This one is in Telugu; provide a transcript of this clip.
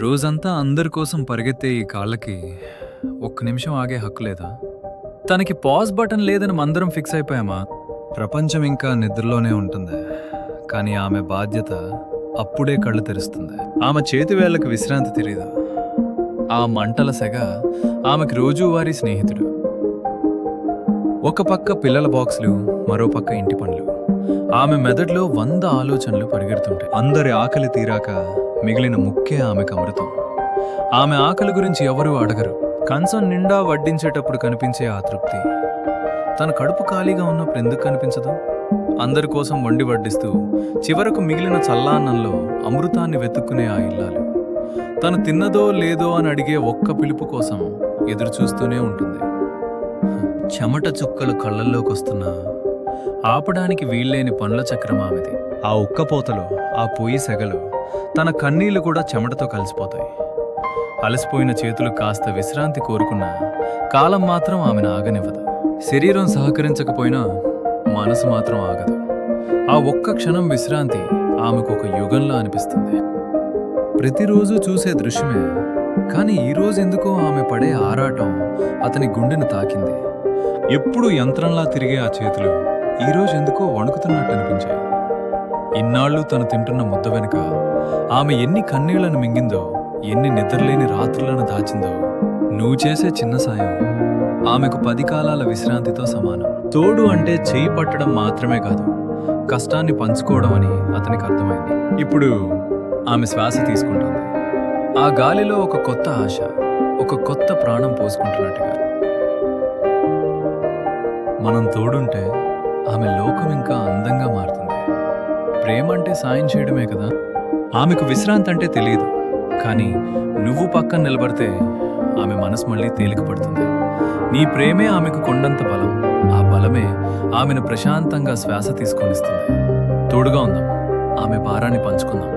రోజంతా అందరి కోసం పరిగెత్తే ఈ కాళ్ళకి ఒక్క నిమిషం ఆగే హక్కు లేదా? తనకి పాజ్ బటన్ లేదని మందరం ఫిక్స్ అయిపోయామా? ప్రపంచం ఇంకా నిద్రలోనే ఉంటుంది, కానీ ఆమె బాధ్యత అప్పుడే కళ్ళు తెరుస్తుంది. ఆమె చేతి వేళ్లకు విశ్రాంతి తెలియదు. ఆ మంటల సెగ ఆమెకి రోజువారీ స్నేహితుడు. ఒక పక్క పిల్లల బాక్సులు, మరో పక్క ఇంటి పనులు. ఆమె మెదడులో 100 ఆలోచనలు పరిగెడుతుంటాయి. అందరి ఆకలి తీరాక మిగిలిన ముక్కే ఆమెకు అమృతం. ఆమె ఆకలి గురించి ఎవరూ అడగరు. కంచం నిండా వడ్డించేటప్పుడు కనిపించే ఆ తృప్తి తన కడుపు ఖాళీగా ఉన్నప్పుడు ఎందుకు కనిపించదు? అందరి కోసం వండి వడ్డిస్తూ చివరకు మిగిలిన చల్లాన్నంలో అమృతాన్ని వెతుక్కునే ఆ ఇల్లాలు తను తిన్నదో లేదో అని అడిగే ఒక్క పిలుపు కోసం ఎదురు చూస్తూనే ఉంటుంది. చెమట చుక్కలు కళ్ళల్లోకి వస్తున్నా ఆపడానికి వీల్లేని పనుల చక్రం ఆమెది. ఆ ఉక్కపోతలో, ఆ పొయ్యి సెగలు తన కన్నీళ్లు కూడా చెమటతో కలిసిపోతాయి. అలసిపోయిన చేతులు కాస్త విశ్రాంతి కోరుకున్నా కాలం మాత్రం ఆమెను ఆగనివ్వదు. శరీరం సహకరించకపోయినా మనసు మాత్రం ఆగదు. ఆ ఒక్క క్షణం విశ్రాంతి ఆమెకు ఒక యుగంలా అనిపిస్తుంది. ప్రతిరోజు చూసే దృశ్యమే, కానీ ఈరోజు ఎందుకో ఆమె పడే ఆరాటం అతని గుండెను తాకింది. ఎప్పుడు యంత్రంలా తిరిగే ఆ చేతులు ఈరోజు ఎందుకో వణుకుతున్నట్టు అనిపించాయి. ఇన్నాళ్ళు తను తింటున్న ముద్ద వెనుక ఆమె ఎన్ని కన్నీళ్లను మింగిందో, ఎన్ని నిద్రలేని రాత్రులను దాచిందో. నువ్వు చేసే చిన్న సాయం ఆమెకు 10 కాలాల విశ్రాంతితో సమానం. తోడు అంటే చేయి పట్టడం మాత్రమే కాదు, కష్టాన్ని పంచుకోవడం అని అతనికి అర్థమైంది. ఇప్పుడు ఆమె శ్వాస తీసుకుంటుంది. ఆ గాలిలో ఒక కొత్త ఆశ, ఒక కొత్త ప్రాణం పోసుకుంటున్నట్టుగా. మనం తోడుంటే ఆమె లోకం ఇంకా అందంగా మారుతుంది. ప్రేమ అంటే సాయం చేయడమే కదా. ఆమెకు విశ్రాంతి అంటే తెలియదు, కానీ నువ్వు పక్కన నిలబడితే ఆమె మనసు మళ్ళీ తేలిక పడుతుంది. నీ ప్రేమే ఆమెకు కొండంత బలం. ఆ బలమే ఆమెను ప్రశాంతంగా శ్వాస తీసుకొనిస్తుంది. తోడుగా ఉందాం, ఆమె భారాన్ని పంచుకుందాం.